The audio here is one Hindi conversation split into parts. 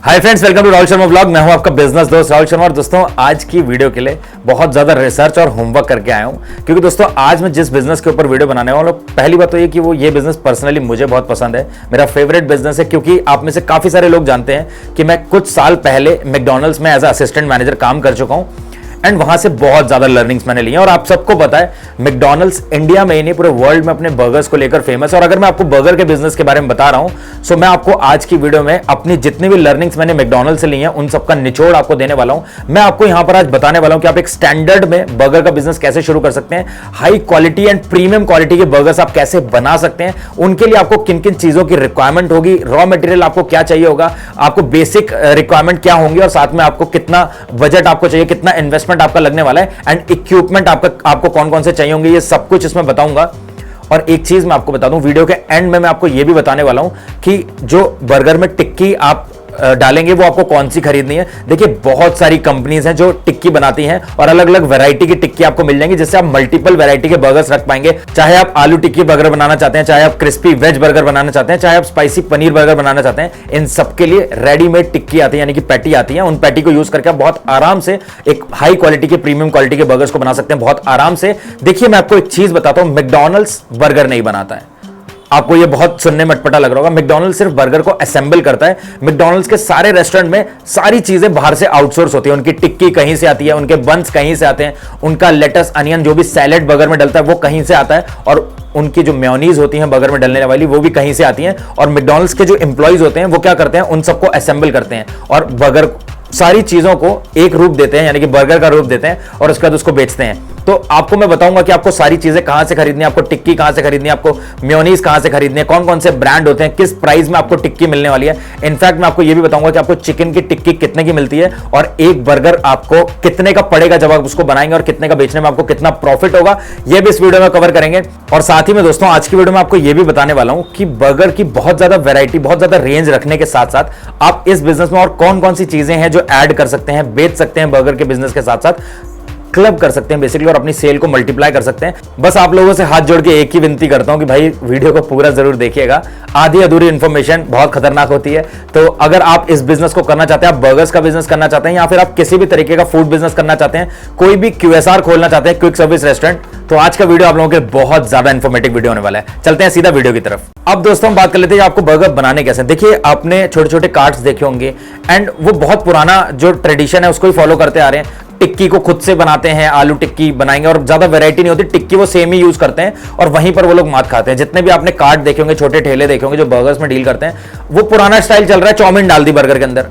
Hi friends, welcome to Rahul Sharma vlog. मैं हूं आपका बिजनेस दोस्त राहुल शर्मा। और दोस्तों, आज की वीडियो के लिए बहुत ज्यादा रिसर्च और होमवर्क करके आया हूं, क्योंकि दोस्तों आज मैं जिस बिजनेस के ऊपर वीडियो बनाने वाला हूं, पहली बात तो ये कि ये बिजनेस पर्सनली मुझे बहुत पसंद है, मेरा फेवरेट बिजनेस है। क्योंकि आप में से काफी सारे लोग जानते हैं कि मैं कुछ साल पहले मैकडॉनल्ड्स में एज असिस्टेंट मैनेजर काम कर चुका हूं एंड वहां से बहुत ज्यादा लर्निंग्स मैंने ली हैं। और आप सबको पता है मैकडॉनल्ड्स इंडिया में ही नहीं पूरे वर्ल्ड में अपने बर्गर्स को लेकर फेमस है। और अगर मैं आपको बर्गर के बिजनेस के बारे में बता रहा हूं, सो मैं आपको आज की वीडियो में अपनी जितनी भी लर्निंग्स मैंने मैकडॉनल्ड्स से ली हैं उन सबका निचोड़ आपको देने वाला हूं। मैं आपको यहां पर आज बताने वाला हूं कि आप एक स्टैंडर्ड में बर्गर का बिजनेस कैसे शुरू कर सकते हैं, high quality and premium quality के बर्गर्स आप कैसे बना सकते हैं, उनके लिए आपको किन किन चीजों की रिक्वायरमेंट होगी, रॉ मटेरियल आपको क्या चाहिए होगा, आपको बेसिक रिक्वायरमेंट क्या होंगी, और साथ में आपको कितना बजट आपको चाहिए, कितना इन्वेस्टमेंट आपका लगने वाला है एंड इक्विपमेंट आपको कौन कौन से चाहिए होंगे, ये सब कुछ इसमें बताऊंगा। और एक चीज मैं आपको बता दूं, वीडियो के एंड में मैं आपको यह भी बताने वाला हूं कि जो बर्गर में टिक्की आप डालेंगे वो आपको कौन सी खरीदनी है। देखिए, बहुत सारी कंपनीज हैं जो टिक्की बनाती हैं और अलग अलग वैरायटी की टिक्की आपको मिल जाएंगी, जिससे आप मल्टीपल वैरायटी के बर्गर्स रख पाएंगे। चाहे आप आलू टिक्की बर्गर बनाना चाहते हैं, चाहे आप क्रिस्पी वेज बर्गर बनाना चाहते हैं, चाहे आप स्पाइसी पनीर बर्गर बनाना चाहते हैं, इन सबके लिए रेडीमेड टिक्की आती है, यानी कि पैटी आती है। उन पैटी को यूज करके आप बहुत आराम से एक हाई क्वालिटी के प्रीमियम क्वालिटी के बर्गर्स को बना सकते हैं बहुत आराम से। देखिए, मैं आपको एक चीज बताता हूं, मैकडॉनल्ड्स बर्गर नहीं बनाता है। आपको ये बहुत सुनने में अटपटा लग रहा होगा, मैकडॉनल्ड्स सिर्फ बर्गर को असेंबल करता है। मैकडॉनल्ड्स के सारे रेस्टोरेंट में सारी चीजें बाहर से आउटसोर्स होती है। उनकी टिक्की कहीं से आती है, उनके बंस कहीं से आते हैं, उनका लेटस अनियन जो भी सैलेड बर्गर में डलता है वो कहीं से आता है, और उनकी जो मेयोनीज होती है बर्गर में डलने वाली वो भी कहीं से आती हैं। और मैकडॉनल्ड्स के जो एम्प्लॉइज होते हैं वो क्या करते हैं, उन सबको असेंबल करते हैं और बर्गर सारी चीजों को एक रूप देते हैं, यानी कि बर्गर का रूप देते हैं, और उसके बाद उसको बेचते हैं। तो आपको मैं बताऊंगा कि आपको सारी चीजें कहां से खरीदनी है, आपको टिक्की कहां से खरीदनी है, आपको मेयोनीज कहां से खरीदनी है, कौन कौन से ब्रांड होते हैं, किस प्राइस में आपको टिक्की मिलने वाली है। इनफैक्ट मैं आपको यह भी बताऊंगा कि आपको चिकन की टिक्की कितने की मिलती है और एक बर्गर आपको कितने का पड़ेगा जब आप उसको बनाएंगे, और कितने का बेचने में आपको कितना प्रॉफिट होगा, यह भी इस वीडियो में कवर करेंगे। और साथ ही में दोस्तों, आज की वीडियो में आपको यह भी बताने वाला हूं कि बर्गर की बहुत ज्यादा वैरायटी, बहुत ज्यादा रेंज रखने के साथ साथ आप इस बिजनेस में और कौन कौन सी चीजें हैं जो ऐड कर सकते हैं, बेच सकते हैं बर्गर के बिजनेस के साथ साथ, क्लब कर सकते हैं बेसिकली, और अपनी सेल को मल्टीप्लाई कर सकते हैं। बस आप लोगों से हाथ जोड़ के एक ही विनती करता हूं कि भाई वीडियो को पूरा जरूर देखिएगा। आधी अधूरी इंफॉर्मेशन बहुत खतरनाक होती है। तो अगर आप इस बिजनेस को करना चाहते हैं, आप बर्गर्स का बिजनेस करना चाहते हैं, या फिर आप किसी भी तरीके का फूड बिजनेस करना चाहते हैं, कोई भी QSR खोलना चाहते हैं, क्विक सर्विस रेस्टोरेंट, तो आज का वीडियो आप लोगों के बहुत ज्यादा इंफॉर्मेटिव वीडियो होने वाला है। चलते हैं सीधा वीडियो की तरफ। अब दोस्तों, हम बात कर लेते हैं आपको बर्गर बनाने कैसे। देखिए, आपने छोटे छोटे कार्ड्स देखे होंगे एंड वो बहुत पुराना जो ट्रेडिशन है उसको ही फॉलो करते आ रहे हैं। टिक्की को खुद से बनाते हैं, आलू टिक्की बनाएंगे, और ज्यादा वैरायटी नहीं होती, टिक्की वो सेम ही यूज करते हैं और वहीं पर वो लोग मात खाते हैं। जितने भी आपने कार्ड देखे होंगे, छोटे ठेले देखे होंगे जो बर्गर्स में डील करते हैं, वो पुराना स्टाइल चल रहा है, चाउमीन डाल दी बर्गर के अंदर।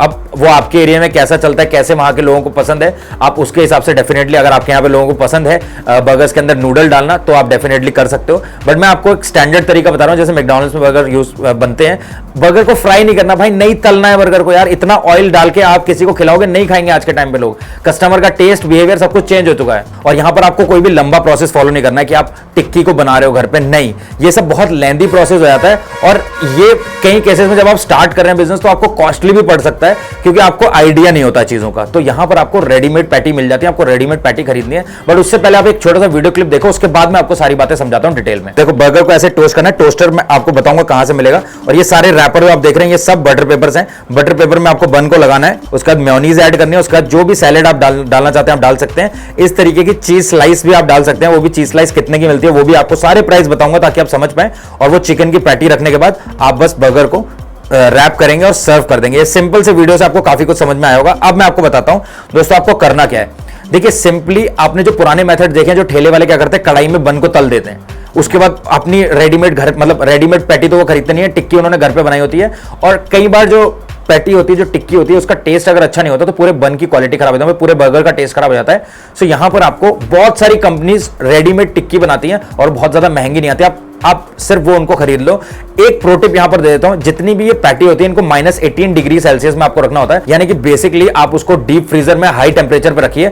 अब वो आपके एरिया में कैसा चलता है, कैसे वहां के लोगों को पसंद है, आप उसके हिसाब से डेफिनेटली, अगर आपके यहाँ पे लोगों को पसंद है बर्गर्स के अंदर नूडल डालना, तो आप डेफिनेटली कर सकते हो। बट मैं आपको एक स्टैंडर्ड तरीका बता रहा हूँ, जैसे मैकडॉनल्ड्स में बर्गर यूज बनते हैं। बर्गर को फ्राई नहीं करना भाई, नहीं तलना है बर्गर को यार। इतना ऑयल डाल के आप किसी को खिलाओगे, नहीं खाएंगे आज के टाइम पे लोग। कस्टमर का टेस्ट, बिहेवियर सब कुछ चेंज हो चुका है। और यहां पर आपको कोई भी लंबा प्रोसेस फॉलो नहीं करना है कि आप टिक्की को बना रहे हो घर पे, नहीं, ये सब बहुत लेंथी प्रोसेस हो जाता है। और ये कई केसेस में जब आप स्टार्ट कर रहे हैं बिजनेस, तो आपको कॉस्टली भी पड़ सकता है, क्योंकि आपको आइडिया नहीं होता चीजों का। तो यहां पर आपको रेडीमेड पैटी मिल जाती है, आपको रेडीमेड पैटी खरीदनी है। बट उससे पहले आप एक छोटा सा वीडियो क्लिप देखो, उसके बाद मैं आपको सारी बातें समझाता हूं डिटेल में। देखो, बर्गर को ऐसे टोस्ट करना है, टोस्टर मैं आपको बताऊंगा कहां से मिलेगा। और ये सारे रैपर जो आप देख रहे हैं, ये सब बटर पेपर्स हैं। बटर पेपर में आपको बन को लगाना है, उसके बाद मेयोनीज ऐड करनी है, उसके बाद जो भी सैलेड आप डालना चाहते हैं आप डाल सकते हैं। इस तरीके की चीज स्लाइस भी आप डाल सकते हैं, वो भी चीज स्लाइस कितने की मिलती है वो भी आपको सारे प्राइस बताऊंगा ताकि आप समझ पाए। और वो चिकन की पैटी रखने के बाद आप बस बर्गर को रैप करेंगे और सर्व कर देंगे। ये सिंपल से वीडियो से आपको काफी कुछ समझ में आया होगा। अब मैं आपको बताता हूं दोस्तों, आपको करना क्या है। देखिए, सिंपली आपने जो पुराने मेथड देखे हैं, जो ठेले वाले क्या करते हैं, कढ़ाई में बन को तल देते हैं, उसके बाद अपनी रेडीमेड घर, मतलब रेडीमेड पैटी तो वो खरीदते नहीं है, टिक्की उन्होंने घर पे बनाई होती है। और कई बार जो पैटी होती है, जो टिक्की होती है, उसका टेस्ट अगर अच्छा नहीं होता तो पूरे बन की क्वालिटी खराब हो जाती है, पूरे बर्गर का टेस्ट खराब हो जाता है। सो यहां पर आपको बहुत सारी कंपनीज रेडीमेड टिक्की बनाती हैं और बहुत ज्यादा महंगी नहीं आती। आप सिर्फ वो उनको खरीद लो। एक प्रो टिप यहां पर दे देता हूं, जितनी भी ये पैटी होती है इनको -18 डिग्री सेल्सियस में आपको रखना होता है, यानी कि बेसिकली आप उसको डीप फ्रीजर में हाई टेम्परेचर पर रखिए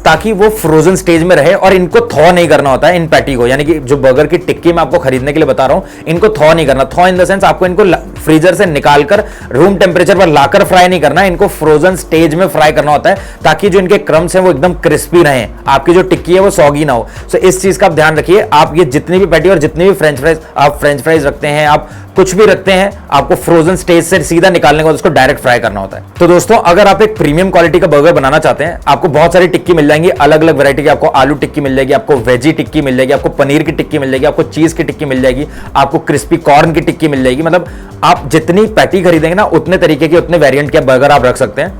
ताकि वो फ्रोजन स्टेज में रहे। और इनको थॉ नहीं करना होता है इन पैटी को, यानी कि जो बर्गर की टिक्की मैं आपको खरीदने के लिए बता रहा हूं, इनको थॉ नहीं करना। थॉ इन द सेंस आपको इनको फ्रीजर से निकालकर रूम टेम्परेचर पर लाकर फ्राई नहीं करना है, इनको फ्रोजन स्टेज में फ्राई करना होता है ताकि जो इनके क्रम्स हैं वो एकदम क्रिस्पी रहें, आपकी जो टिक्की है वो सॉगी ना हो। सो इस चीज का आप ध्यान रखिए। आप ये जितनी भी पैटी और जितनी भी फ्रेंच फ्राइज, आप फ्रेंच फ्राइज रखते हैं, आप कुछ भी रखते हैं, आपको फ्रोजन स्टेज से सीधा निकालने के बाद उसको डायरेक्ट फ्राई करना होता है। तो दोस्तों, अगर आप एक प्रीमियम क्वालिटी का बर्गर बनाना चाहते हैं, आपको बहुत सारी टिक्की मिल जाएंगी, अलग अलग वैरायटी की। आपको आलू टिक्की मिल जाएगी, आपको वेजी टिक्की मिल जाएगी, आपको पनीर की टिक्की मिल जाएगी, आपको चीज की टिक्की मिल जाएगी, आपको क्रिस्पी कॉर्न की टिक्की मिल जाएगी। मतलब आप जितनी पैटी खरीदेंगे ना, उतने तरीके के, उतने वेरिएंट के बर्गर आप रख सकते हैं।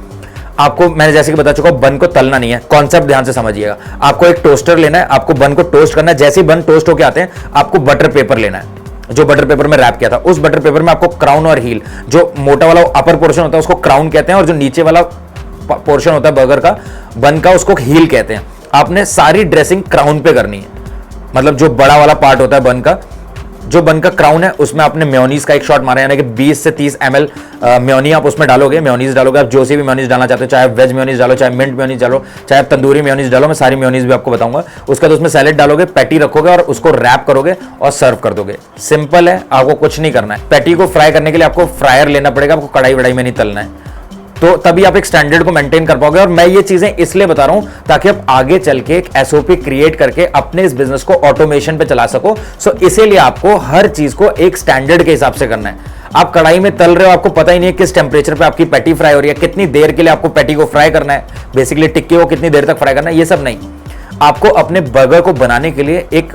आपको मैंने जैसे कि बता चुका हूं, बन को तलना नहीं है, कॉन्सेप्ट ध्यान से समझिएगा। आपको एक टोस्टर लेना है, आपको बन को टोस्ट करना है। जैसे ही बन टोस्ट होकर आते हैं, आपको बटर पेपर लेना है, जो बटर पेपर में रैप किया था, उस बटर पेपर में आपको क्राउन और हील, जो मोटा वाला अपर पोर्शन होता है उसको क्राउन कहते हैं, और जो नीचे वाला पोर्शन होता है बर्गर का, बन का, उसको हील कहते हैं। आपने सारी ड्रेसिंग क्राउन पे करनी है, मतलब जो बड़ा वाला पार्ट होता है बन का, जो बन का क्राउन है, उसमें आपने मेयोनीज का एक शॉट मारा, यानी कि 20 से 30 ml मेयोनी आप उसमें डालोगे, मेयोनीज डालोगे। आप जो सी भी मेयोनीज डालना चाहते हो, चाहे वेज मेयोनीज डालो, चाहे मिंट मेयोनीज डालो, चाहे आप तंदूरी मेयोनीज डालो, मैं सारी मेयोनीज भी आपको बताऊंगा। उसके बाद उसमें सैलेड डालोगे, पैटी रखोगे और उसको रैप करोगे और सर्व कर दोगे। सिंपल है, आपको कुछ नहीं करना है। पैटी को फ्राई करने के लिए आपको फ्रायर लेना पड़ेगा, आपको कढ़ाई वढ़ाई में नहीं तलना है, तो तभी आप एक स्टैंडर्ड को मेंटेन कर पाओगे। और मैं ये चीजें इसलिए बता रहा हूं ताकि आप आगे चल के एक एसओपी क्रिएट करके अपने इस बिजनेस को ऑटोमेशन पे चला सको। सो इसीलिए आपको हर चीज को एक स्टैंडर्ड के हिसाब से करना है। आप कढ़ाई में तल रहे हो, आपको पता ही नहीं है किस टेंपरेचर पे आपकी पैटी फ्राई हो रही है, कितनी देर के लिए आपको पैटी को फ्राई करना है, बेसिकली टिक्की को कितनी देर तक फ्राई करना है, ये सब नहीं। आपको अपने बर्गर को बनाने के लिए एक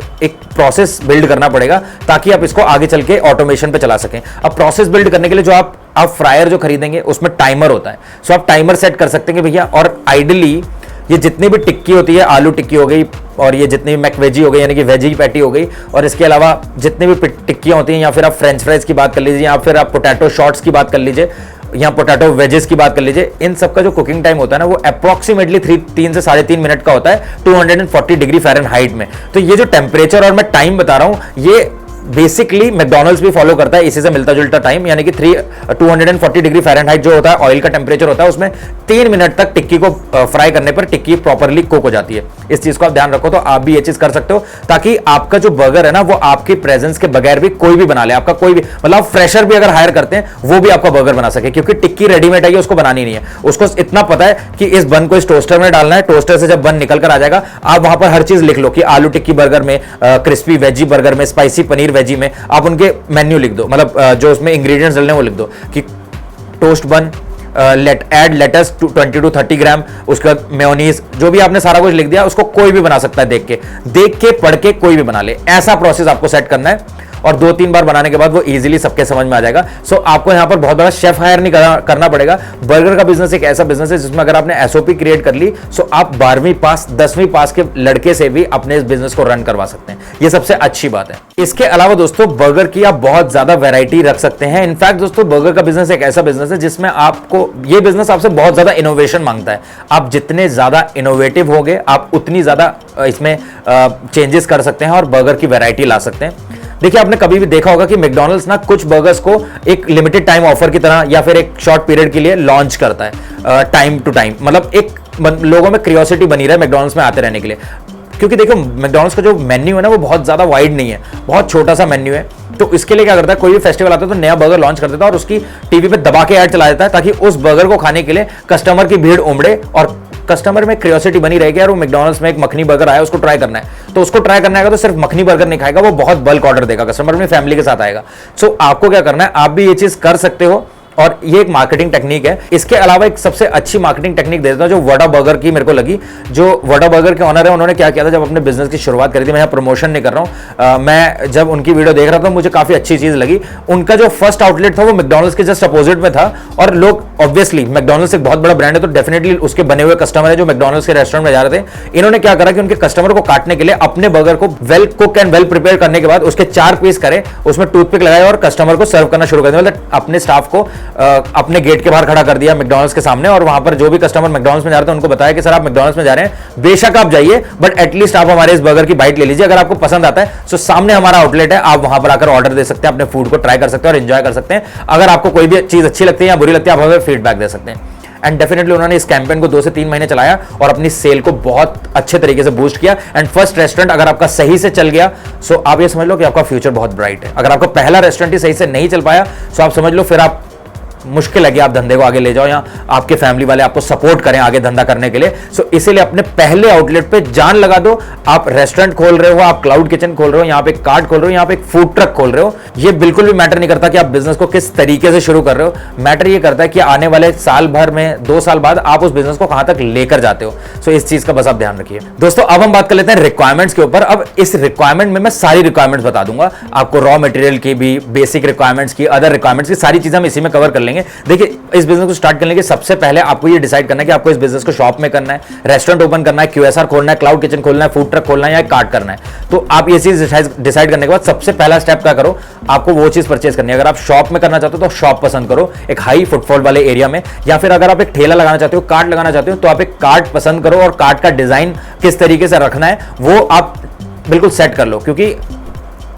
प्रोसेस बिल्ड करना पड़ेगा ताकि आप इसको आगे चल के ऑटोमेशन पे चला सकें। अब प्रोसेस बिल्ड करने के लिए जो आप फ्रायर जो खरीदेंगे उसमें टाइमर होता है। सो आप टाइमर सेट कर सकते हैं कि भैया, और आइडियली ये जितनी भी टिक्की होती है, आलू टिक्की हो गई, और ये जितनी भी मैकवेजी हो गई यानी कि वेजी पैटी हो गई, और इसके अलावा जितनी भी टिक्कियां होती हैं, या फिर आप फ्रेंच फ्राइज की बात कर लीजिए, या फिर आप पोटैटो शॉट्स की बात कर लीजिए, या पोटैटो वेजेस की बात कर लीजिए, इन सब का जो कुकिंग टाइम होता है ना, वो अप्रॉक्सीमेटली 3 से 3.5 मिनट का होता है 240 डिग्री फ़ारेनहाइट में। तो ये जो टेम्परेचर और मैं टाइम बता रहा हूं, ये बेसिकली मैकडॉनल्ड्स भी फॉलो करता है, इसी से मिलता जुलता टाइम, यानी कि 240 डिग्री फ़ारेनहाइट जो होता है ऑयल का टेम्परेचर होता है, उसमें 3 मिनट तक टिक्की को फ्राई करने पर टिक्की प्रॉपरली कुक हो जाती है। इस चीज को आप ध्यान रखो, तो आप भी ये चीज कर सकते हो ताकि आपका जो बर्गर है ना, वो आपकी प्रेजेंस के बगैर भी कोई भी बना ले। आपका कोई भी, मतलब फ्रेशर भी अगर हायर करते हैं, वो भी आपका बर्गर बना सके, क्योंकि टिक्की रेडीमेड है, उसको बनानी नहीं है। उसको इतना पता है कि इस बन को इस टोस्टर में डालना है, टोस्टर से जब बन निकल कर आ जाएगा, आप वहां पर हर चीज लिख लो कि आलू टिक्की बर्गर में, क्रिस्पी वेजी बर्गर में, स्पाइसी पनीर वेजी में, आप उनके मेन्यू लिख दो, मतलब जो उसमें इंग्रेडिएंट्स डलने वो लिख दो कि टोस्ट बन, ऐड लेटस 20 to 30 ग्राम, उसके बाद मेयोनीज, जो भी आपने सारा कुछ लिख दिया, उसको कोई भी बना सकता है, देख के पढ़ के कोई भी बना ले। ऐसा प्रोसेस आपको सेट करना है, और 2-3 बार बनाने के बाद वो इजीली सबके समझ में आ जाएगा। सो आपको यहां पर बहुत बड़ा शेफ हायर नहीं करना पड़ेगा। बर्गर का बिजनेस एक ऐसा बिजनेस है जिसमें अगर आपने एसओपी क्रिएट कर ली, सो आप 12वीं पास 10वीं पास के लड़के से भी अपने इस बिजनेस को रन करवा सकते हैं। ये सबसे अच्छी बात है। इसके अलावा दोस्तों, बर्गर की आप बहुत ज्यादा वैरायटी रख सकते हैं। इनफैक्ट दोस्तों, बर्गर का बिजनेस एक ऐसा बिजनेस है जिसमें आपको, ये बिजनेस आपसे बहुत ज्यादा इनोवेशन मांगता है। आप जितने ज्यादा इनोवेटिव होंगे, आप उतनी ज्यादा इसमें चेंजेस कर सकते हैं और बर्गर की वैरायटी ला सकते हैं। देखिए, आपने कभी भी देखा होगा कि मैकडॉनल्ड्स ना कुछ बर्गर्स को एक लिमिटेड टाइम ऑफर की तरह या फिर एक शॉर्ट पीरियड के लिए लॉन्च करता है, टाइम टू टाइम। मतलब एक लोगों में क्यूरियोसिटी बनी रहा है मैकडॉनल्ड्स में आते रहने के लिए, क्योंकि देखो मैकडॉनल्ड्स का जो मेन्यू है ना, वो बहुत ज्यादा वाइड नहीं है, बहुत छोटा सा मेन्यू है। तो इसके लिए क्या करता है, कोई भी फेस्टिवल आता है तो नया बर्गर लॉन्च कर देता है और उसकी टीवी पे दबा के ऐड चला देता है, ताकि उस बर्गर को खाने के लिए कस्टमर की भीड़ उमड़े और कस्टमर में क्यूरियोसिटी बनी रहेगी, यार वो मैकडॉनल्ड्स में एक मखनी बर्गर आया, उसको ट्राई करना है। तो उसको ट्राई करना है तो सिर्फ मखनी बर्गर नहीं खाएगा, वो बहुत बल्क ऑर्डर देगा, कस्टमर अपनी फैमिली के साथ आएगा। सो आपको क्या करना है, आप भी ये चीज कर सकते हो, और ये एक मार्केटिंग टेक्निक है। इसके अलावा एक सबसे अच्छी मार्केटिंग टेक्निक दे देता हूं, जो वडा बर्गर की मेरे को लगी। जो वडा बर्गर के ओनर है, उन्होंने क्या किया था, जब अपने बिजनेस की शुरुआत करी थी, मैं यहाँ प्रमोशन नहीं कर रहा हूँ, मैं जब उनकी वीडियो देख रहा था, मुझे काफी अच्छी चीज लगी। उनका जो फर्स्ट आउटलेट था वो मैकडॉनल्ड्स के जस्ट अपोजिट में था, और लोग ऑब्वियसली, मैकडॉनल्ड्स एक बहुत बड़ा ब्रांड है, तो डेफिनेटली उसके बने हुए कस्टमर है जो मैकडॉनल्ड्स के रेस्टोरेंट में जा रहे थे। इन्होंने क्या करा कि उनके कस्टमर को काटने के लिए अपने बर्गर को well cook and well prepare करने के बाद उसके 4 पीस करे, उसमें टूथपिक लगाए और कस्टमर को सर्व करना शुरू कर दिया। मतलब अपने स्टाफ को अपने गेट के बाहर खड़ा कर दिया मैकडॉनल्ड्स के सामने, और वहां पर जो भी कस्टमर मैकडॉनल्ड्स में जा रहे थे उनको बताया कि सर आप मैकडॉनल्ड्स में जा रहे हैं, बेशक आप जाइए, बट एटलीस्ट आप हमारे इस बर्गर की बाइट ले लीजिए, अगर आपको पसंद आता है तो सामने हमारा आउटलेट है, आप वहां पर आकर ऑर्डर दे सकते हैं, अपने फूड को ट्राई कर सकते हैं और एंजॉय कर सकते हैं। अगर आपको कोई भी चीज अच्छी लगती है या बुरी लगती है, आप हमें फीडबैक दे सकते हैं। एंड डेफिनेटली उन्होंने इस कैंपेन को 2 से 3 महीने चलाया और अपनी सेल को बहुत अच्छे तरीके से बूस्ट किया। एंड फर्स्ट रेस्टोरेंट अगर आपका सही से चल गया सो आप ये समझ लो कि आपका फ्यूचर बहुत ब्राइट है। अगर आपका पहला रेस्टोरेंट ही सही से नहीं चल पाया सो आप समझ लो फिर आप मुश्किल है कि आप धंधे को आगे ले जाओ या आपके फैमिली वाले आपको सपोर्ट करें आगे धंधा करने के लिए। सो इसीलिए अपने पहले आउटलेट पे जान लगा दो। आप रेस्टोरेंट खोल रहे हो, आप क्लाउड किचन खोल रहे हो, यहाँ पे एक कार्ट खोल रहे हो, यहाँ पे एक फूड ट्रक खोल रहे हो, ये बिल्कुल भी मैटर नहीं करता कि आप बिजनेस को किस तरीके से शुरू कर रहे हो। मैटर ये करता है कि आने वाले साल भर में 2 साल बाद आप उस बिजनेस को कहां तक लेकर जाते हो। सो इस चीज का बस आप ध्यान रखिए। दोस्तों अब हम बात कर लेते हैं रिक्वायरमेंट्स के ऊपर। अब इस रिक्वायरमेंट में मैं सारी रिक्वायरमेंट्स बता दूंगा आपको, रॉ मटेरियल की भी, बेसिक रिक्वायरमेंट्स की, अदर रिक्वायरमेंट्स की, सारी चीजें हम इसी में कवर कर लेंगे। देखिए इस बिजनेस को स्टार्ट करने के सबसे पहले आपको ये डिसाइड करना है कि आपको इस बिजनेस को शॉप में करना है, रेस्टोरेंट ओपन करना है, क्यूएसआर खोलना है, क्लाउड किचन खोलना है, फूड ट्रक खोलना है या कार्ट करना है। तो आप ये चीज डिसाइड करने के बाद सबसे पहला स्टेप क्या करो, आपको वो चीज परचेज करनी है। अगर आप शॉप में करना चाहते हो तो शॉप पसंद करो एक हाई फुटफॉल वाले एरिया में, या फिर अगर आप एक ठेला लगाना चाहते हो, कार्ट लगाना चाहते हो तो आप एक कार्ट पसंद करो और कार्ट का डिजाइन किस तरीके से रखना है वो आप बिल्कुल सेट कर लो। क्योंकि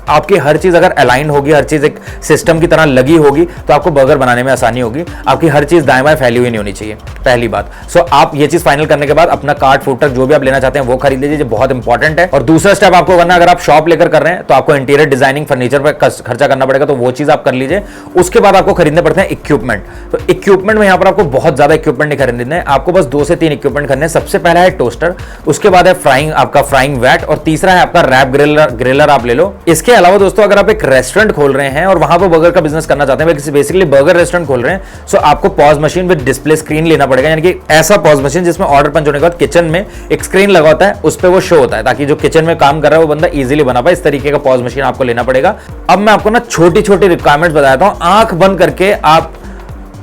आपकी हर चीज अगर अलाइन होगी, हर चीज एक सिस्टम की तरह लगी होगी तो आपको बर्गर बनाने में आसानी होगी। आपकी हर चीज दाएं बाएं फैली हुई नहीं होनी चाहिए, पहली बात। सो आप ये चीज फाइनल करने के बाद अपना कार्ट, फूड ट्रक जो भी आप लेना चाहते हैं वो खरीद लीजिए, बहुत इंपॉर्टेंट है। और दूसरा स्टेप आपको करना, अगर आप शॉप लेकर कर रहे हैं तो आपको इंटीरियर डिजाइनिंग, फर्नीचर पर खर्चा करना पड़ेगा, तो वो चीज आप कर लीजिए। उसके बाद आपको खरीदने पड़ते हैं इक्विपमेंट। तो इक्विपमेंट में यहां पर आपको बहुत ज्यादा इक्विपमेंट नहीं खरीदने हैं, आपको बस 2 से 3 इक्विपमेंट खरीदने हैं। सबसे पहला है टोस्टर, उसके बाद है आपका फ्राइंग वैट, और तीसरा है आपका रैप ग्रिलर आप ले लो। इसके अलावा दोस्तों अगर आप एक रेस्टोरेंट खोल रहे हैं और वहां पर बर्गर का बिजनेस करना चाहते हैं, बेसिकली बर्गर रेस्टोरेंट खोल रहे हैं, सो आपको pause machine with display screen लेना पड़ेगा। यानी कि ऐसा पॉज मशीन जिसमें ऑर्डर पंच होने के बाद किचन में एक स्क्रीन लगा होता है, उस पर वो शो होता है, ताकि जो किचन में काम कर रहा है वो बंदा इजीली बना पाए। इस तरीके का पॉज मशीन आपको लेना पड़ेगा। अब मैं आपको ना छोटी छोटी रिक्वायरमेंट्स बताता हूं, आंख बंद करके आप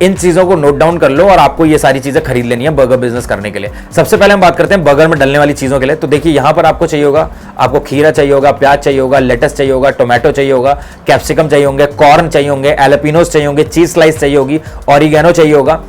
इन चीजों को नोट डाउन कर लो और आपको ये सारी चीजें खरीद लेनी है बर्गर बिजनेस करने के लिए। सबसे पहले हम बात करते हैं बर्गर में डलने वाली चीजों के लिए। तो देखिए यहां पर आपको चाहिए होगा, आपको खीरा चाहिए होगा, प्याज चाहिए होगा, लेटस चाहिए होगा, टोमेटो चाहिए होगा, कैप्सिकम चाहिए होंगे, कॉर्न चाहिए होंगे, एलपिनोस चाहिए होंगे, चीज स्लाइस चाहिए होगी, ऑरिगेनो चाहिए होगा,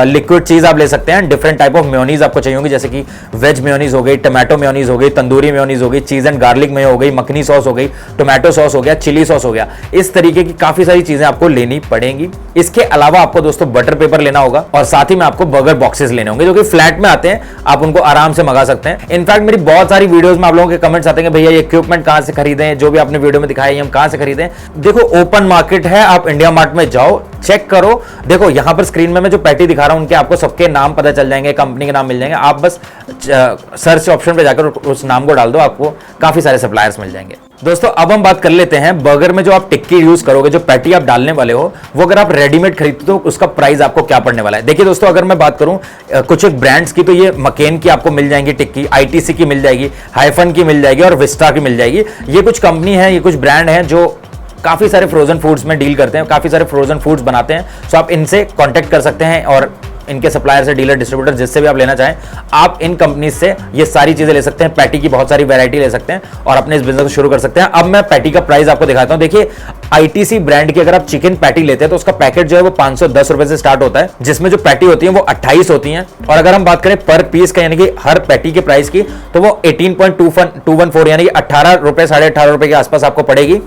लिक्विड चीज आप ले सकते हैं, डिफरेंट टाइप ऑफ मेयोनीज आपको चाहिए होगी, जैसे कि वेज मेयोनीज हो गई, टोमेटो मेयोनीज हो गई, तंदूरी मेयोनीज हो गई, चीज एंड गार्लिक मेयो हो गई, मखनी सॉस हो गई, टोमेटो सॉस हो गया, चिली सॉस हो गया। इस तरीके की काफी सारी चीजें आपको लेनी पड़ेंगी। इसके अलावा आपको दोस्तों बटर पेपर लेना होगा और साथ ही में आपको बर्गर बॉक्सेस लेने होंगे जो कि फ्लैट में आते हैं, आप उनको आराम से मंगा सकते हैं। इनफैक्ट मेरी बहुत सारी वीडियोस में आप लोगों के कमेंट्स आते हैं भैया ये इक्विपमेंट कहां से खरीदें, जो भी आपने वीडियो में दिखाया हम कहां से खरीदें। देखो ओपन मार्केट है, आप इंडिया मार्ट में जाओ, चेक करो। देखो यहां पर स्क्रीन में मैं जो पैटी दिखा रहा हूं उनके आपको सबके नाम पता चल जाएंगे, कंपनी के नाम मिल जाएंगे। आप बस सर्च ऑप्शन पे जाकर उस नाम को डाल दो, आपको काफी सारे सप्लायर्स मिल जाएंगे। दोस्तों अब हम बात कर लेते हैं बर्गर में जो आप टिक्की यूज करोगे, जो पैटी आप डालने वाले हो, वो अगर आप रेडीमेड खरीदते हो तो उसका प्राइस आपको क्या पड़ने वाला है। देखिए दोस्तों अगर मैं बात करूं कुछ एक ब्रांड्स की, तो ये मकेन की आपको मिल जाएंगी टिक्की, आईटीसी की मिल जाएगी, हाइफन की मिल जाएगी और विस्टा की मिल जाएगी। ये कुछ कंपनी है, ये कुछ ब्रांड है जो काफी सारे फ्रोजन फूड्स में डील करते हैं, काफी सारे फ्रोजन फूड्स बनाते हैं। सो आप इनसे कांटेक्ट कर सकते हैं और इनके सप्लायर से, डीलर, डिस्ट्रीब्यूटर, जिससे भी आप लेना चाहें, आप इन कंपनी से ये सारी चीजें ले सकते हैं। पैटी की बहुत सारी वैरायटी ले सकते हैं और अपने इस बिजनेस को शुरू कर सकते हैं। अब मैं पैटी का प्राइस आपको दिखाता हूं। देखिए आईटीसी ब्रांड की अगर आप चिकन पैटी लेते हैं तो उसका पैकेट जो है वो 510 रुपए से स्टार्ट होता है, जिसमें जो पैटी होती है वो 28 होती हैं। और अगर हम बात करें पर पीस का, यानी कि हर पैटी के प्राइस की, तो वो 18.214 यानी कि 18 रुपए, 18.5 रुपए के आसपास आपको पड़ेगी।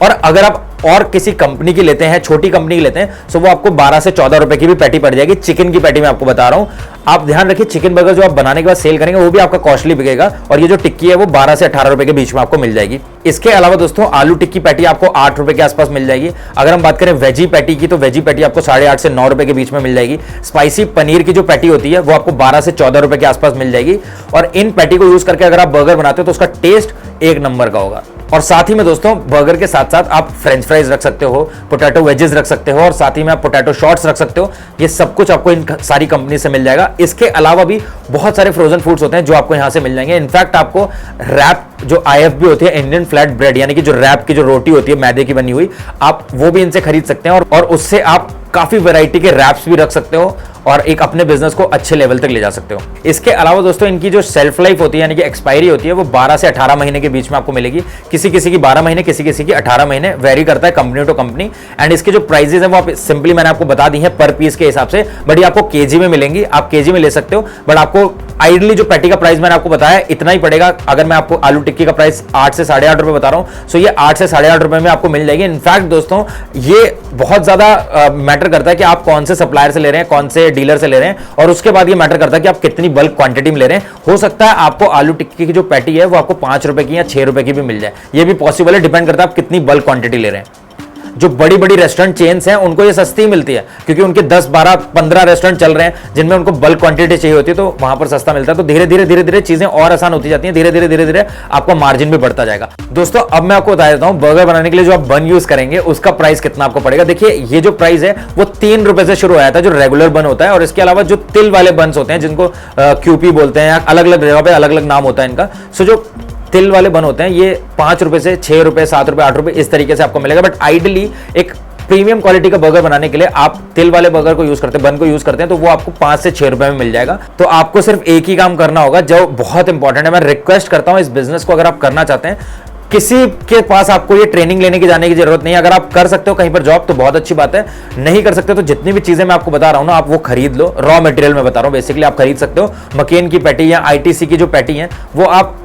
और अगर आप और किसी कंपनी की लेते हैं, छोटी कंपनी की लेते हैं, तो वो आपको 12 से 14 रुपए की भी पैटी पड़ जाएगी। चिकन की पैटी मैं आपको बता रहा हूं। आप ध्यान रखिए चिकन बर्गर जो आप बनाने के बाद सेल करेंगे वो भी आपका कॉस्टली बिकेगा, और ये जो टिक्की है वो 12 से 18 रुपए के बीच में आपको मिल जाएगी। इसके अलावा दोस्तों आलू टिक्की पैटी आपको 8 रुपए के आसपास मिल जाएगी। अगर हम बात करें वेजी पैटी की, तो वेजी पैटी आपको 8.5 से 9 रुपए के बीच में मिल जाएगी। स्पाइसी पनीर की जो पैटी होती है वो आपको 12 से 14 रुपए के आसपास मिल जाएगी। और इन पैटी को यूज करके अगर आप बर्गर बनाते हो तो उसका टेस्ट एक नंबर का होगा। और साथ ही में दोस्तों बर्गर के साथ साथ आप फ्रेंच फ्राइज रख सकते हो, पोटैटो वेजेस रख सकते हो, और साथ ही में आप पोटैटो शॉट्स रख सकते हो। ये सब कुछ आपको इन सारी कंपनी से मिल जाएगा। इसके अलावा भी बहुत सारे फ्रोजन फूड्स होते हैं जो आपको यहां से मिल जाएंगे। इनफैक्ट आपको रैप जो IFB होती है, इंडियन फ्लैट ब्रेड, यानी कि जो रैप की जो रोटी होती है मैदे की बनी हुई, आप वो भी इनसे खरीद सकते हैं और उससे आप काफी वैरायटी के रैप्स भी रख सकते हो और एक अपने बिजनेस को अच्छे लेवल तक ले जा सकते हो। इसके अलावा दोस्तों इनकी जो सेल्फ लाइफ होती है, यानी कि एक्सपायरी होती है, वो 12 से 18 महीने के बीच में आपको मिलेगी। किसी किसी की 12 महीने, किसी किसी की 18 महीने, वेरी करता है कंपनी टू कंपनी। एंड इसके जो प्राइसेस है वो आप सिंपली मैंने आपको बता दी है पर पीस के हिसाब से, बट ये आपको केजी में मिलेंगी, आप केजी में ले सकते हो। बट आपको आइडली जो पैटी का प्राइस मैंने आपको बताया इतना ही पड़ेगा। अगर मैं आपको आलू टिक्की का प्राइस 8 से 8.5 रुपए बता रहा हूं, सो ये 8 से 8.5 रुपए में आपको मिल जाएगी। इनफैक्ट दोस्तों ये बहुत ज्यादा मैटर करता है कि आप कौन से सप्लायर से ले रहे हैं, कौन से डीलर से ले रहे हैं, और उसके बाद ये मैटर करता है कि आप कितनी बल्क क्वांटिटी में ले रहे हैं। हो सकता है आपको आलू टिक्की की जो पैटी है वो आपको 5 रुपए की या 6 रुपए की भी मिल जाए, ये भी पॉसिबल है, डिपेंड करता है आप कितनी बल्क क्वांटिटी ले रहे हैं। जो बड़ी बड़ी रेस्टोरेंट चेन्स हैं उनको ये सस्ती मिलती है, क्योंकि उनके 10, 12, 15 रेस्टोरेंट चल रहे हैं जिनमें उनको बल्क क्वांटिटी चाहिए होती है, तो वहां पर सस्ता मिलता है। तो धीरे धीरे चीजें और आसान होती जाती हैं, धीरे धीरे आपका मार्जिन भी बढ़ता जाएगा। दोस्तों अब मैं आपको बता देता हूं, बर्गर बनाने के लिए जो आप बन यूज करेंगे उसका प्राइस कितना आपको पड़ेगा। देखिए ये जो प्राइस है वो 3 रुपए से शुरू आया था, जो रेगुलर बन होता है, और इसके अलावा जो तिल वाले बन्स होते हैं जिनको क्यूपी बोलते हैं, अलग अलग जगह पे अलग अलग नाम होता है इनका। सो जो तिल वाले बन होते हैं ये 5 रुपए से 6 रुपए, 7 रुपए, 8 रुपए इस तरीके से आपको मिलेगा। बट आइडियली एक प्रीमियम क्वालिटी का बर्गर बनाने के लिए आप तिल वाले बर्गर को यूज करते हैं, बन को यूज करते हैं, तो वो आपको 5 से 6 रुपए में मिल जाएगा। तो आपको सिर्फ एक ही काम करना होगा जो बहुत इंपॉर्टेंट है। मैं रिक्वेस्ट करता हूं इस बिजनेस को अगर आप करना चाहते हैं, किसी के पास आपको ये ट्रेनिंग लेने की जाने की जरूरत नहीं है। अगर आप कर सकते हो कहीं पर जॉब तो बहुत अच्छी बात है, नहीं कर सकते तो जितनी भी चीजें मैं आपको बता रहा हूं ना आप वो खरीद लो। रॉ मटेरियल में बता रहा हूं, बेसिकली आप खरीद सकते हो। मकेन की पैटी या आईटीसी की जो पैटी है वो आप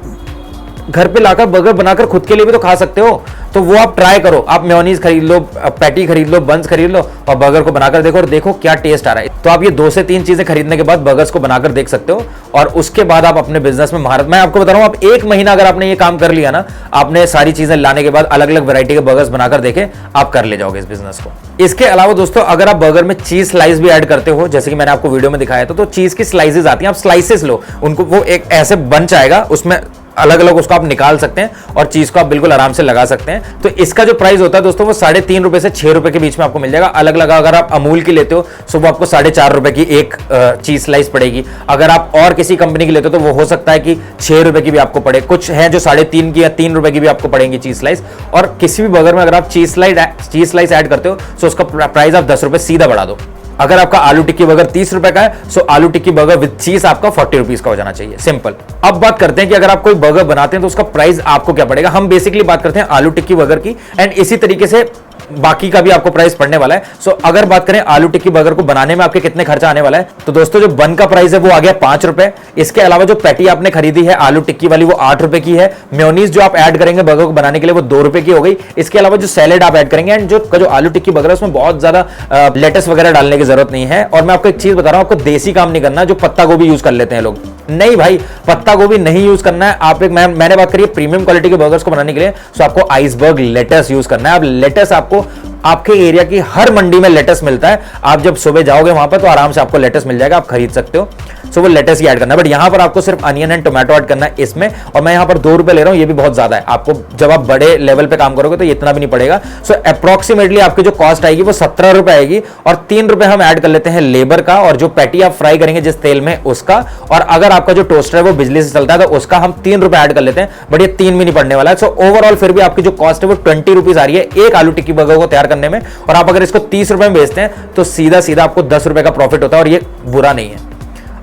घर पे लाकर बर्गर बनाकर खुद के लिए भी तो खा सकते हो, तो वो आप ट्राई करो। आप मेयोनीज खरीद लो, पैटी खरीद लो, बंस खरीद लो और बर्गर को बनाकर देखो और देखो क्या टेस्ट आ रहा है। तो आप ये 2 से 3 चीजें खरीदने के बाद बर्गर्स को बनाकर देख सकते हो, और उसके बाद आप अपने बिजनेस में महारत, मैं आपको बता रहा हूं, आप 1 महीना अगर आपने ये काम कर लिया ना, आपने सारी चीजें लाने के बाद अलग अलग वैरायटी के बर्गर्स बनाकर देखे, आप कर ले जाओगे इस बिजनेस को। इसके अलावा दोस्तों अगर आप बर्गर में चीज स्लाइस भी ऐड करते हो, जैसे कि मैंने आपको वीडियो में दिखाया था, तो चीज की स्लाइसेस आती हैं, आप स्लाइसेस लो उनको, वो एक ऐसे बंच आएगा, उसमें अलग अलग उसको आप निकाल सकते हैं और चीज को आप बिल्कुल आराम से लगा सकते हैं। तो इसका जो प्राइस होता है दोस्तों वो 3.5 रुपए से 6 रुपए के बीच में आपको मिल जाएगा। अलग अलग अगर आप अमूल की लेते हो तो वो आपको 4.5 रुपए की एक चीज स्लाइस पड़ेगी। अगर आप और किसी कंपनी की लेते हो तो वो हो सकता है कि 6 रुपए की भी आपको पड़े, कुछ है जो 3.5 की या 3 रुपए की भी आपको पड़ेंगी चीज स्लाइस। और किसी भी बर्गर में अगर आप चीज स्लाइस ऐड करते हो तो उसका प्राइस आप 10 रुपए सीधा बढ़ा दो। अगर आपका आलू टिक्की बर्गर 30 रुपए का है तो आलू टिक्की बर्गर विद चीज आपका 40 रुपीज का हो जाना चाहिए, सिंपल। अब बात करते हैं कि अगर आप कोई बर्गर बनाते हैं तो उसका प्राइस आपको क्या पड़ेगा। हम बेसिकली बात करते हैं आलू टिक्की बर्गर की, एंड इसी तरीके से बाकी का भी आपको प्राइस पड़ने वाला है। सो अगर बात करें आलू टिक्की बर्गर को बनाने में आपके कितने खर्चा आने वाला है, तो दोस्तों जो बन का प्राइस है वो आ गया 5 रुपए। इसके अलावा जो पैटी आपने खरीदी है आलू टिक्की वाली वो 8 रुपए की है। मेयोनीज जो आप ऐड करेंगे बर्गर को बनाने के लिए वो 2 रुपए की हो गई। इसके अलावा जो सैलेड आप ऐड करेंगे, एंड जो आलू टिक्की बर्गर है उसमें बहुत ज्यादा लेटस वगैरह डालने की जरूरत नहीं है। और मैं आपको एक चीज बता रहा हूं, आपको देसी काम नहीं करना जो पत्ता गोभी यूज कर लेते हैं लोग। नहीं भाई, पत्ता गोभी नहीं यूज करना है। आप मैंने बात करी प्रीमियम क्वालिटी के बर्गर्स को बनाने के लिए, तो आपको आइसबर्ग लेटस यूज करना है। अब लेटस आपको आपके एरिया की हर मंडी में लेटस मिलता है। आप जब सुबह जाओगे वहां पर तो आराम से आपको लेटस मिल जाएगा, आप खरीद सकते हो। सो वो लेटस ही ऐड करना है, बट यहां पर आपको सिर्फ अनियन एंड टोमेटो ऐड करना है इसमें। और मैं यहां पर 2 रुपए ले रहा हूं, ये भी बहुत ज्यादा है। आपको जब आप बड़े लेवल पे काम करोगे तो इतना भी नहीं पड़ेगा। सो अप्रोक्सीमेटली आपकी जो कॉस्ट आएगी वो 17 रुपए आएगी, और 3 रुपए हम ऐड कर लेते हैं लेबर का, और जो पैटी आप फ्राई करेंगे जिस तेल में उसका, और अगर आपका जो टोस्टर है वो बिजली से चलता है तो उसका हम 3 रुपए ऐड कर लेते हैं, बट ये 3 भी नहीं पड़ने वाला है। सो ओवरऑल फिर भी आपकी जो कॉस्ट है वो 20 रुपीज आ रही है एक आलू टिक्की बर्गर को तैयार करने में। और आप अगर इसको 30 रुपए में बेचते हैं तो सीधा सीधा आपको 10 रुपए का प्रॉफिट होता है, और ये बुरा नहीं है।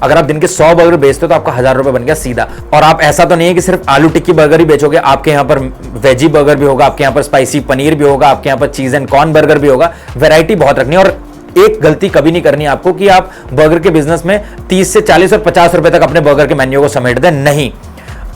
अगर आप दिन के 100 बर्गर बेचते हो तो आपका 1000 रुपए बन गया सीधा। और आप ऐसा तो नहीं है कि सिर्फ आलू टिक्की बर्गर ही बेचोगे, आपके यहाँ पर वेजी बर्गर भी होगा, आपके यहाँ पर स्पाइसी पनीर भी होगा, आपके यहाँ पर चीज एंड कॉर्न बर्गर भी होगा। वैरायटी बहुत रखनी है, और एक गलती कभी नहीं करनी आपको कि आप बर्गर के बिजनेस में 30 से 40 और 50 रुपए तक अपने बर्गर के मेन्यू को समेट दें। नहीं,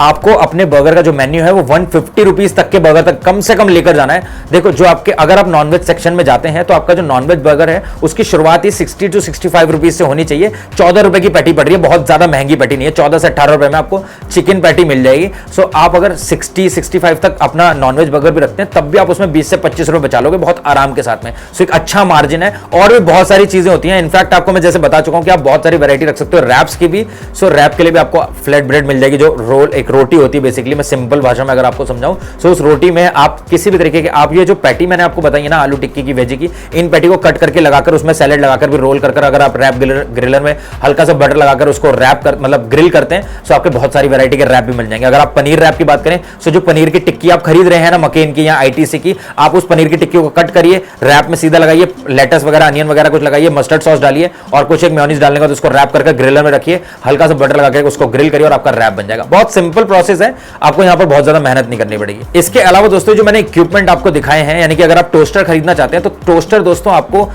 आपको अपने बर्गर का जो मेन्यू है वो 150 रुपीज तक के बर्गर तक कम से कम लेकर जाना है। देखो जो आपके, अगर आप नॉनवेज सेक्शन में जाते हैं तो आपका जो नॉनवेज बर्गर है उसकी शुरुआत ही 60 to 65 रुपीज से होनी चाहिए। 14 रुपए की पैटी पड़ रही है, बहुत ज्यादा महंगी पैटी नहीं है। 14 से 18 रुपए में आपको चिकन पैटी मिल जाएगी। सो आप अगर 60-65 तक अपना नॉनवेज बर्गर भी रखते हैं तब भी आप उसमें 20 से 25 रुपए बचा लोगे बहुत आराम के साथ में। सो एक अच्छा मार्जिन है, और भी बहुत सारी चीजें होती हैं। इनफैक्ट आपको मैं जैसे बता चुका हूं कि आप बहुत सारी वैरायटी रख सकते हो रैप्स की भी। सो रैप के लिए भी आपको फ्लैट ब्रेड मिल जाएगी, जो रोल एक रोटी होती है बेसिकली, मैं सिंपल भाषा में अगर आपको समझाऊं। सो उस रोटी में आप किसी भी तरीके के, आप ये जो पैटी मैंने आपको बताई है ना आलू टिक्की की वेजी की, इन पैटी को कट करके लगाकर उसमें सैलेड लगाकर भी रोल कर अगर आप रैप ग्रिलर में हल्का सा बटर लगाकर उसको रैप कर मतलब ग्रिल करते हैं तो आपके बहुत सारी वैरायटी के रैप भी मिल जाएंगे। अगर आप पनीर रैप की बात करें तो जो पनीर की टिक्की आप खरीद रहे हैं ना मकेन की या आईटीसी की, आप उस पनीर की टिक्की को कट करिए, रैप में सीधा लगाइए, लेटस वगैरह अनियन वगैरह कुछ लगाइए, मस्टर्ड सॉस डालिए और कुछ एक मेयोनीज डालने का, तो उसको रैप करके ग्रिलर में रखिए, हल्का सा बटर लगाकर उसको ग्रिल करिए और आपका रैप बन जाएगा। बहुत सिंपल प्रोसेस है, आपको यहाँ पर बहुत ज्यादा मेहनत नहीं करनी पड़ेगी। इसके अलावा दोस्तों जो मैंने इक्विपमेंट आपको दिखाए हैं, यानी कि अगर आप टोस्टर खरीदना चाहते हैं तो टोस्टर दोस्तों आपको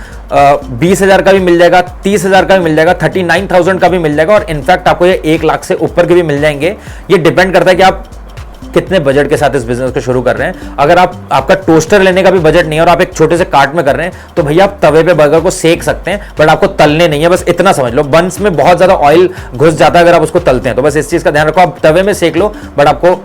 20,000 का भी मिल जाएगा, 30,000 का भी मिल जाएगा, 39,000 का भी मिल जाएगा, और इनफैक्ट आपको ये 1 लाख से ऊपर के भी मिल जाएंगे। ये डिपेंड करता है कि आप कितने बजट के साथ इस बिजनेस को शुरू कर रहे हैं। अगर आपका टोस्टर लेने का भी बजट नहीं है और आप एक छोटे से कार्ट में कर रहे हैं तो भैया आप तवे पे बर्गर को सेक सकते हैं, बट आपको तलने नहीं है, बस इतना समझ लो। बंस में बहुत ज्यादा ऑयल घुस जाता है अगर आप उसको तलते हैं, तो बस इस चीज का ध्यान रखो, आप तवे में सेक लो बट आपको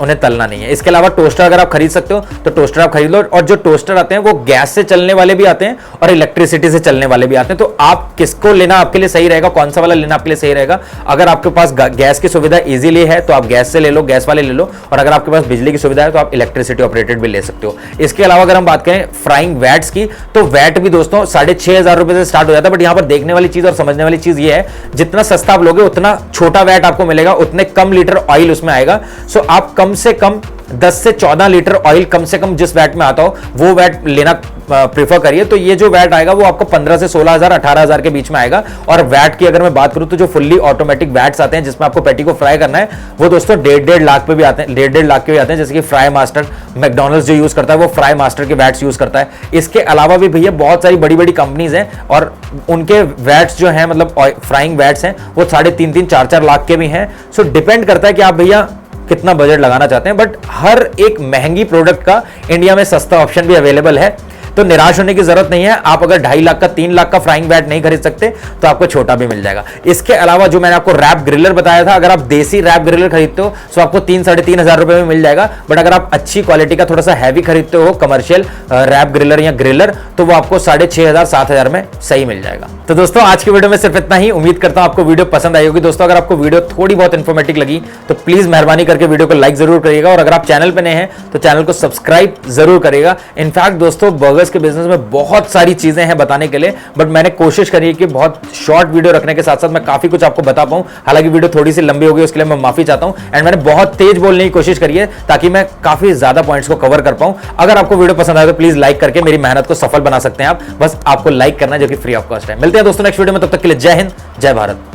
उन्हें तलना नहीं है। इसके अलावा टोस्टर अगर आप खरीद सकते हो तो टोस्टर आप खरीद लो, और जो टोस्टर आते हैं वो गैस से चलने वाले भी आते हैं और इलेक्ट्रिसिटी से चलने वाले भी आते हैं। तो आप किसको लेना आपके लिए सही रहेगा, कौन सा वाला लेना आपके लिए सही रहेगा। अगर आपके पास गैस की सुविधा इजीली है तो आप गैस से ले लो, गैस वाले ले लो, और अगर आपके पास बिजली की सुविधा है तो आप इलेक्ट्रिसिटी ऑपरेटेड भी ले सकते हो। इसके अलावा अगर हम बात करें फ्राइंग वैट्स की, तो वैट भी दोस्तों 6,500 रुपए से स्टार्ट हो जाता है। बट यहां पर देखने वाली चीज और समझने वाली चीज ये है, जितना सस्ता आप लोगे उतना छोटा वैट आपको मिलेगा, उतने कम लीटर ऑयल उसमें आएगा। सो आप कम से कम 10 से 14 लीटर ऑयल कम से कम जिस वैट में आता हो वो वैट लेना प्रेफर करिए। तो ये जो वैट आएगा वो आपको 15 से 16,000 18,000 के बीच में आएगा। और वैट की अगर मैं बात करूं तो जो फुल्ली ऑटोमेटिक वैट्स आते हैं जिसमें आपको पैटी को फ्राई करना है वो दोस्तों 1.5 लाख पे भी आते हैं, 1.5 लाख के भी आते हैं। जैसे कि फ्राई मास्टर, मैकडॉनल्ड्स जो यूज करता है वो फ्राई मास्टर के वैट्स यूज करता है। इसके अलावा भी भैया बहुत सारी बड़ी बड़ी कंपनीज हैं और उनके वैट्स जो है मतलब फ्राइंग वैट्स हैं वो 3.5 4 लाख के भी हैं। सो डिपेंड करता है कि आप भैया कितना बजट लगाना चाहते हैं। बट हर एक महंगी प्रोडक्ट का इंडिया में सस्ता ऑप्शन भी अवेलेबल है, तो निराश होने की जरूरत नहीं है। आप अगर 2.5 लाख का 3 लाख का फ्राइंग वैट नहीं खरीद सकते तो आपको छोटा भी मिल जाएगा। इसके अलावा जो मैंने आपको रैप ग्रिलर बताया था, अगर आप देसी रैप ग्रिलर खरीदते हो तो आपको 3-3.5 रुपए में मिल जाएगा। बट अगर आप अच्छी क्वालिटी का थोड़ा सा हैवी खरीदते हो कमर्शियल रैप ग्रिलर या ग्रिलर, तो वो आपको 6,500-7,000 में सही मिल जाएगा। तो दोस्तों आज की वीडियो में सिर्फ इतना ही। उम्मीद करता हूं आपको वीडियो पसंद आई होगी। दोस्तों अगर आपको वीडियो थोड़ी बहुत इंफॉर्मेटिव लगी तो प्लीज मेहरबानी करके वीडियो को लाइक जरूर करिएगा, और अगर आप चैनल पे नए हैं तो चैनल को सब्सक्राइब जरूर करिएगा। इनफैक्ट दोस्तों बर्गर्स के बिजनेस में बहुत सारी चीजें हैं बताने के लिए, बट मैंने कोशिश करी है कि बहुत शॉर्ट वीडियो रखने के साथ साथ मैं काफी कुछ आपको बता पाऊं। हालांकि वीडियो थोड़ी सी लंबी हो गई उसके लिए मैं माफी चाहता हूं, एंड मैंने बहुत तेज बोलने की कोशिश करी है ताकि मैं काफी ज्यादा पॉइंट्स को कवर कर पाऊं। अगर आपको वीडियो पसंद आए तो प्लीज लाइक करके मेरी मेहनत को सफल बना सकते हैं आप। बस आपको लाइक करना है जो कि फ्री ऑफ कॉस्ट है। मिलते हैं दोस्तों नेक्स्ट वीडियो में, तब तक के लिए जय हिंद, जय भारत।